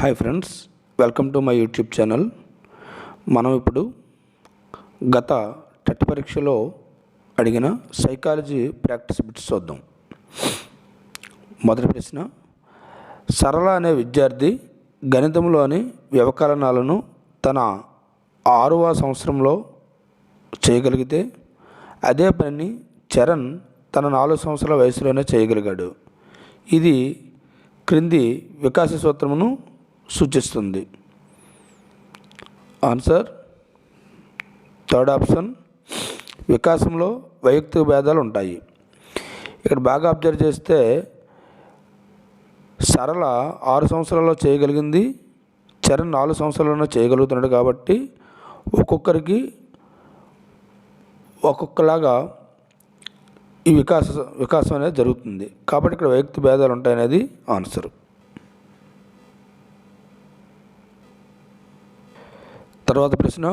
Hi friends, welcome to my YouTube channel. మనం ఇప్పుడు గత టెట్ పరీక్షలో అడిగిన సైకాలజీ ప్రాక్టీస్ బిట్స్ చూద్దాం. మొదటి ప్రశ్న, సరళ అనే విద్యార్థి గణితంలోని వ్యవకలనాలను తన 6వ సంవత్సరంలో చేయగలిగితే అదే పనిని చరణ్ తన 4 సంవత్సరాల వయసులోనే చేయగలిగాడు. ఇది క్రింది వికాస సూత్రమును సూచిస్తుంది. Answer third option. వికాసంలో వైయక్తిక భేదాలు ఉంటాయి. ఇక్కడ బాగా అబ్జర్వ్ చేస్తే సరళ 6 సంవత్సరాల్లో చేయగలిగింది, చరణ్ 4 సంవత్సరాల్లోనే చేయగలుగుతున్నాడు. కాబట్టి ఒక్కొక్కరికి ఒక్కొక్కలాగా ఈ వికాసం అనేది జరుగుతుంది. కాబట్టి ఇక్కడ వైయక్తిక భేదాలు ఉంటాయనేది ఆన్సర్. తర్వాత ప్రశ్న,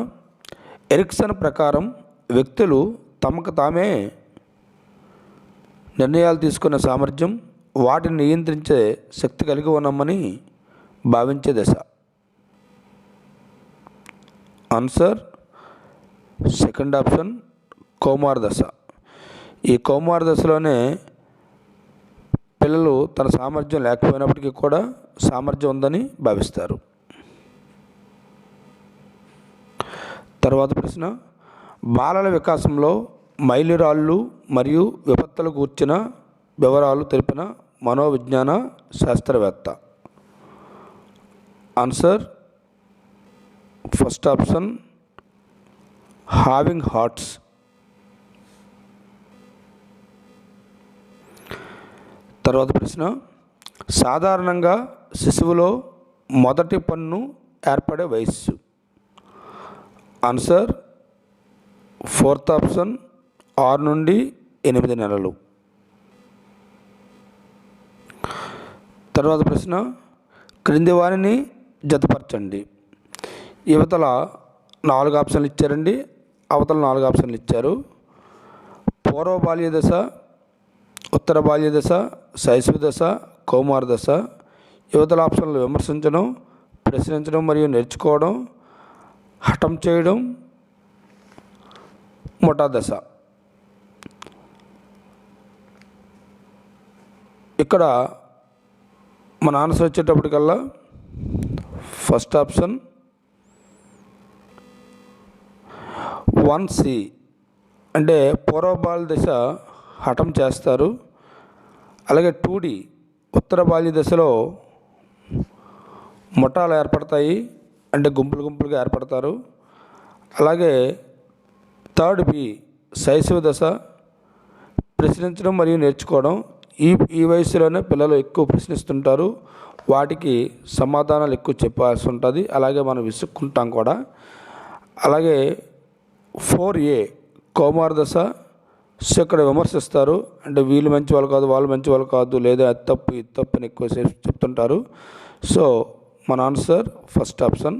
ఎరిక్సన్ ప్రకారం వ్యక్తులు తమకు తామే నిర్ణయాలు తీసుకునే సామర్థ్యం, వాటిని నియంత్రించే శక్తి కలిగి ఉన్నామని భావించే దశ. ఆన్సర్ సెకండ్ ఆప్షన్, కౌమార దశ. ఈ కౌమార దశలోనే పిల్లలు తన సామర్థ్యం లేకపోయినప్పటికీ కూడా సామర్థ్యం ఉందని భావిస్తారు. తర్వాత ప్రశ్న, బాలల వికాసంలో మైలురాళ్ళు మరియు విపత్తులు గూర్చిన వివరాలు తెలిపిన మనోవిజ్ఞాన శాస్త్రవేత్త. Answer first option, having hearts. తర్వాత ప్రశ్న, సాధారణంగా శిశువులో మొదటి పన్ను ఏర్పడే వయస్సు. ఆన్సర్ ఫోర్త్ ఆప్షన్, 6 నుండి 8 నెలలు. తర్వాత ప్రశ్న, క్రింది వారిని జతపరచండి. యువతల 4 ఆప్షన్లు ఇచ్చారండి, అవతల 4 ఆప్షన్లు ఇచ్చారు. పూర్వ బాల్య దశ, ఉత్తర బాల్య దశ, శైశవ దశ, కౌమార దశ. యువతల ఆప్షన్లు విమర్శించడం, ప్రశ్నించడం మరియు నేర్చుకోవడం, హఠం చేయడం, ముఠా దశ. ఇక్కడ మన ఆన్సర్ వచ్చేటప్పటికల్లా ఫస్ట్ ఆప్షన్ 1C, అంటే పూర్వబాల్య దశ హఠం చేస్తారు. అలాగే 2D, ఉత్తర బాల్య దశలో ముఠాలు ఏర్పడతాయి, అంటే గుంపులుగా ఏర్పడతారు. అలాగే 3B, శైశవ దశ, ప్రశ్నించడం మరియు నేర్చుకోవడం. ఈ వయసులోనే పిల్లలు ఎక్కువ ప్రశ్నిస్తుంటారు, వాటికి సమాధానాలు ఎక్కువ చెప్పాల్సి ఉంటుంది. అలాగే మనం విసుక్కుంటాం కూడా. అలాగే 4A, కౌమార దశ. సో ఇక్కడ విమర్శిస్తారు, అంటే వీళ్ళు మంచి వాళ్ళు కాదు, వాళ్ళు మంచి వాళ్ళు కాదు, లేదా అది తప్పు ఇది తప్పు అని ఎక్కువ చెప్తుంటారు. సో మన ఆన్సర్ ఫస్ట్ ఆప్షన్.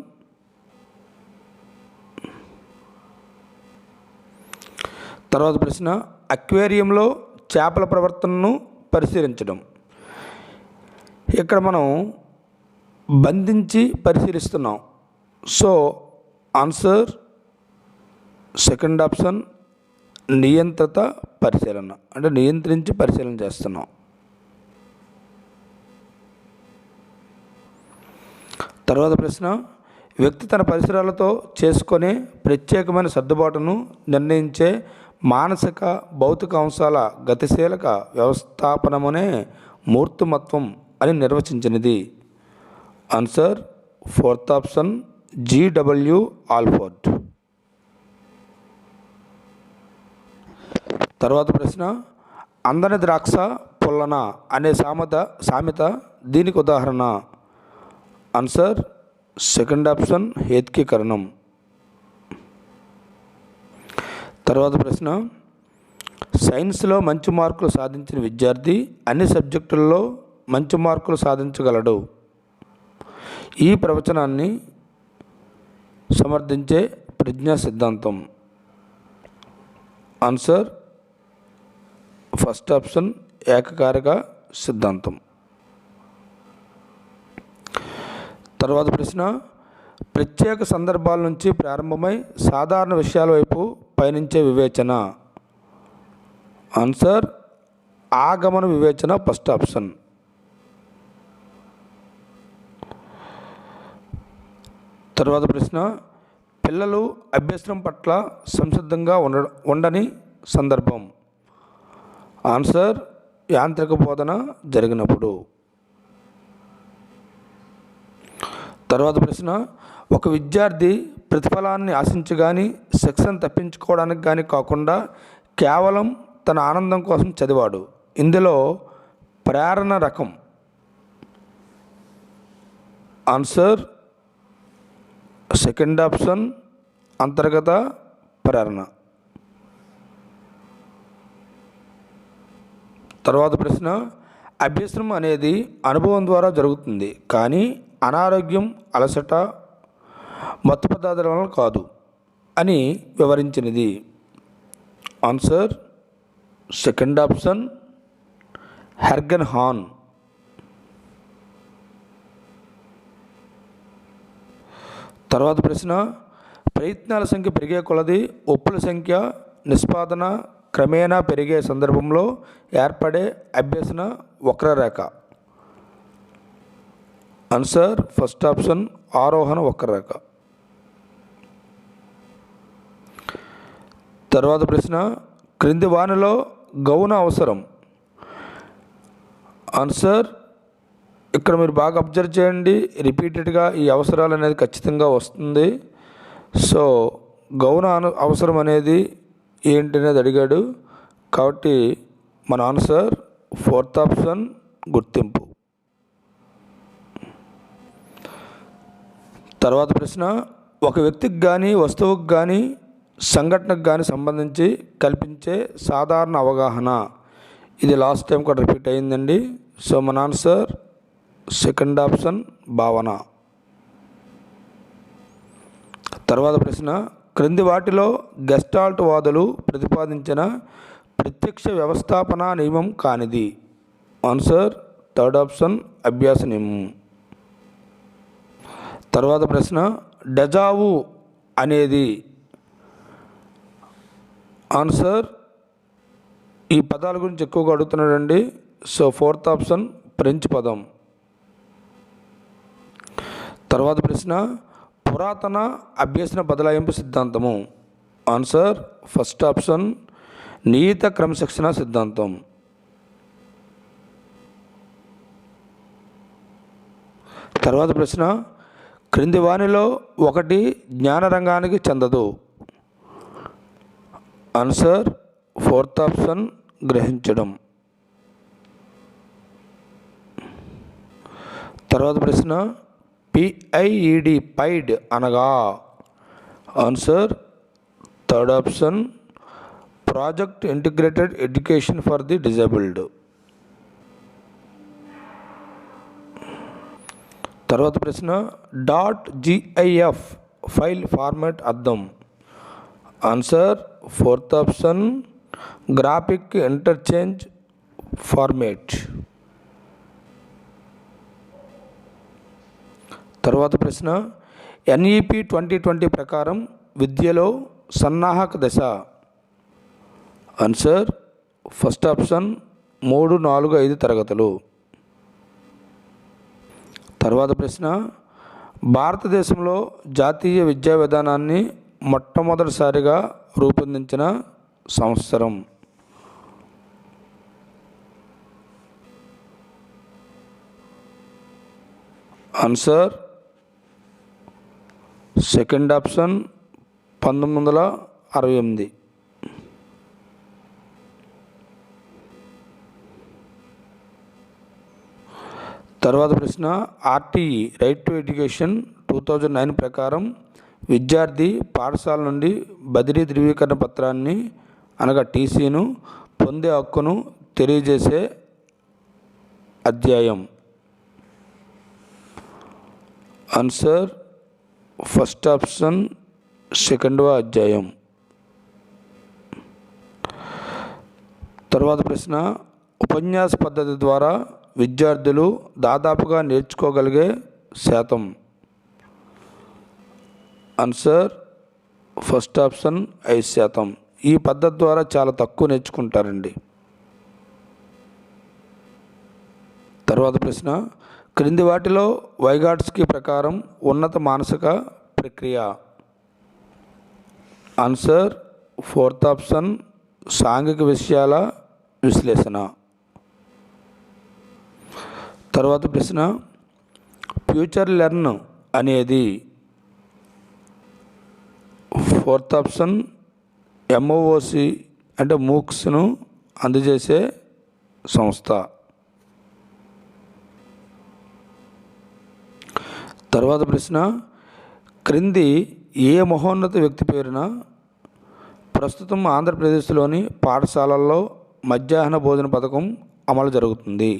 తర్వాత ప్రశ్న, అక్వేరియంలో చేపల ప్రవర్తనను పరిశీలించడం. ఇక్కడ మనం బంధించి పరిశీలిస్తున్నాం. సో ఆన్సర్ సెకండ్ ఆప్షన్, నియంత్రిత పరిశీలన, అంటే నియంత్రించి పరిశీలన చేస్తున్నాం. తర్వాత ప్రశ్న, వ్యక్తి తన పరిసరాలతో చేసుకునే ప్రత్యేకమైన సర్దుబాటును నిర్ణయించే మానసిక భౌతిక అంశాల గతిశీలక వ్యవస్థాపనమునే మూర్తిమత్వం అని నిర్వచించినది. Answer fourth option, G.W. Allport. తర్వాత ప్రశ్న, అందని ద్రాక్ష పుల్లన అనే సామెత దీనికి ఉదాహరణ. ఆన్సర్ సెకండ్ ఆప్షన్, హేతుకీకరణం. తర్వాత ప్రశ్న, సైన్స్లో మంచి మార్కులు సాధించిన విద్యార్థి అన్ని సబ్జెక్టుల్లో మంచి మార్కులు సాధించగలడు. ఈ ప్రవచనాన్ని సమర్థించే ప్రజ్ఞా సిద్ధాంతం. ఆన్సర్ ఫస్ట్ ఆప్షన్, ఏకకారక సిద్ధాంతం. తర్వాత ప్రశ్న, ప్రత్యేక సందర్భాల నుంచి ప్రారంభమై సాధారణ విషయాల వైపు పయనించే వివేచన. ఆన్సర్ ఆగమన వివేచన, ఫస్ట్ ఆప్షన్. తర్వాత ప్రశ్న, పిల్లలు అభ్యసనం పట్ల సంసిద్ధంగా ఉండని సందర్భం. ఆన్సర్ యాంత్రిక బోధన జరిగినప్పుడు. తర్వాత ప్రశ్న, ఒక విద్యార్థి ప్రతిఫలాన్ని ఆశించి కానీ శిక్షను తప్పించుకోవడానికి కానీ కాకుండా కేవలం తన ఆనందం కోసం చదివాడు. ఇందులో ప్రేరణ రకం. ఆన్సర్ సెకండ్ ఆప్షన్, అంతర్గత ప్రేరణ. తర్వాత ప్రశ్న, అభ్యసనం అనేది అనుభవం ద్వారా జరుగుతుంది కానీ అనారోగ్యం, అలసట, మత్తు పదార్థాల వలన కాదు అని వివరించినది. ఆన్సర్ సెకండ్ ఆప్షన్, హెర్గన్ హాన్. తర్వాత ప్రశ్న, ప్రయత్నాల సంఖ్య పెరిగే కొలది ఒప్పుల సంఖ్య నిష్పాదన క్రమేణా పెరిగే సందర్భంలో ఏర్పడే అభ్యసన వక్రరేఖ. ఆన్సర్ ఫస్ట్ ఆప్షన్, ఆరోహణ వక్రరేఖ. తర్వాత ప్రశ్న, క్రింది వానిలో గౌణ అవసరం. ఆన్సర్ ఇక్కడ మీరు బాగా అబ్జర్వ్ చేయండి, రిపీటెడ్గా ఈ అవసరాలు అనేది ఖచ్చితంగా వస్తుంది. సో గౌణ అవసరం అనేది ఏంటి అనేది అడిగాడు కాబట్టి మన ఆన్సర్ ఫోర్త్ ఆప్షన్, గుర్తింపు. తర్వాత ప్రశ్న, ఒక వ్యక్తికి కానీ వస్తువుకు కానీ సంఘటనకు కానీ సంబంధించి కల్పించే సాధారణ అవగాహన. ఇది లాస్ట్ టైం కూడా రిపీట్ అయిందండి. సో మన ఆన్సర్ సెకండ్ ఆప్షన్, భావన. తర్వాత ప్రశ్న, క్రింది వాటిలో గెస్టాల్ట్ వాదులు ప్రతిపాదించిన ప్రత్యక్ష వ్యవస్థాపన నియమం కానిది. ఆన్సర్ థర్డ్ ఆప్షన్, అభ్యాస నియమం. తర్వాత ప్రశ్న, డెజావు అనేది. ఆన్సర్ ఈ పదాల గురించి ఎక్కువగా అడుగుతున్నాడండి. సో ఫోర్త్ ఆప్షన్, ఫ్రెంచ్ పదం. తర్వాత ప్రశ్న, పురాతన అభ్యసన బదలాయింపు సిద్ధాంతము. ఆన్సర్ ఫస్ట్ ఆప్షన్, నియత క్రమశిక్షణ సిద్ధాంతం. తర్వాత ప్రశ్న, క్రింది వానిలో ఒకటి జ్ఞాన రంగానికి చెందదు. ఆన్సర్ ఫోర్త్ ఆప్షన్, గ్రహించడం. తర్వాత ప్రశ్న, పిఐఈడి పైడ్ అనగా. Answer third option, project integrated education for the disabled. తర్వాత ప్రశ్న, .gif ఫైల్ ఫార్మాట్ అర్థం. Answer fourth option, graphic interchange format. తర్వాత ప్రశ్న, NEP 2020 ప్రకారం విద్యలో సన్నాహక దశ. ఆన్సర్ ఫస్ట్ ఆప్షన్, 3, 4, 5 తరగతులు. తర్వాత ప్రశ్న, భారతదేశంలో జాతీయ విద్యా విధానాన్ని మొట్టమొదటిసారిగా రూపొందించిన సంవత్సరం. Answer second option, 1968. తర్వాత ప్రశ్న, RTE రైట్ టు ఎడ్యుకేషన్ 2009 ప్రకారం విద్యార్థి పాఠశాల నుండి బదిలీ ధృవీకరణ పత్రాన్ని అనగా TCను పొందే హక్కును తెలియజేసే అధ్యాయం. ఆన్సర్ ఫస్ట్ ఆప్షన్, సెకండవ అధ్యాయం. తర్వాత ప్రశ్న, ఉపన్యాస పద్ధతి ద్వారా విద్యార్థులు దాదాపుగా నేర్చుకోగలిగే శాతం. Answer first option 5%. ఈ పద్ధతి ద్వారా చాలా తక్కువ నేర్చుకుంటారండి. తర్వాత ప్రశ్న, క్రింది వాటిలో వైగాట్స్కీ ప్రకారం ఉన్నత మానసిక ప్రక్రియ? ఆన్సర్ ఫోర్త్ ఆప్షన్ సాంఘిక విషయాల విశ్లేషణ. తర్వాత ప్రశ్న, ఫ్యూచర్ లెర్న్ అనేది ఫోర్త్ ఆప్షన్ ఎంఓఓసి అంటే మూక్స్ను అందజేసే సంస్థ. తర్వాత ప్రశ్న, క్రింది ఏ మహోన్నత వ్యక్తి పేరున ప్రస్తుతం ఆంధ్రప్రదేశ్లోని పాఠశాలల్లో మధ్యాహ్న భోజన పథకం అమలు జరుగుతుంది?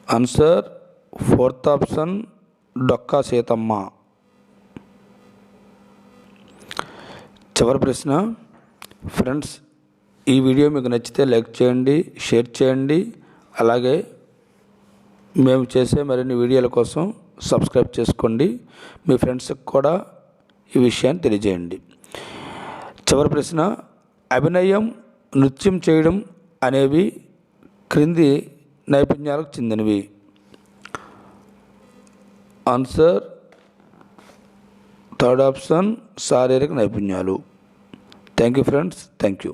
Answer fourth option Dokka Seethamma. చివరి ప్రశ్న, ఫ్రెండ్స్ ఈ వీడియో మీకు నచ్చితే లైక్ చేయండి, షేర్ చేయండి. అలాగే మేము చేసే మరిన్ని వీడియోల కోసం సబ్స్క్రైబ్ చేసుకోండి. మీ ఫ్రెండ్స్కి కూడా ఈ విషయాన్ని తెలియజేయండి. చివరి ప్రశ్న, అభినయం, నృత్యం చేయడం అనేవి క్రింది నైపుణ్యాలకు చెందినవి? ఆన్సర్ థర్డ్ ఆప్షన్ శారీరక నైపుణ్యాలు. Thank you friends, thank you.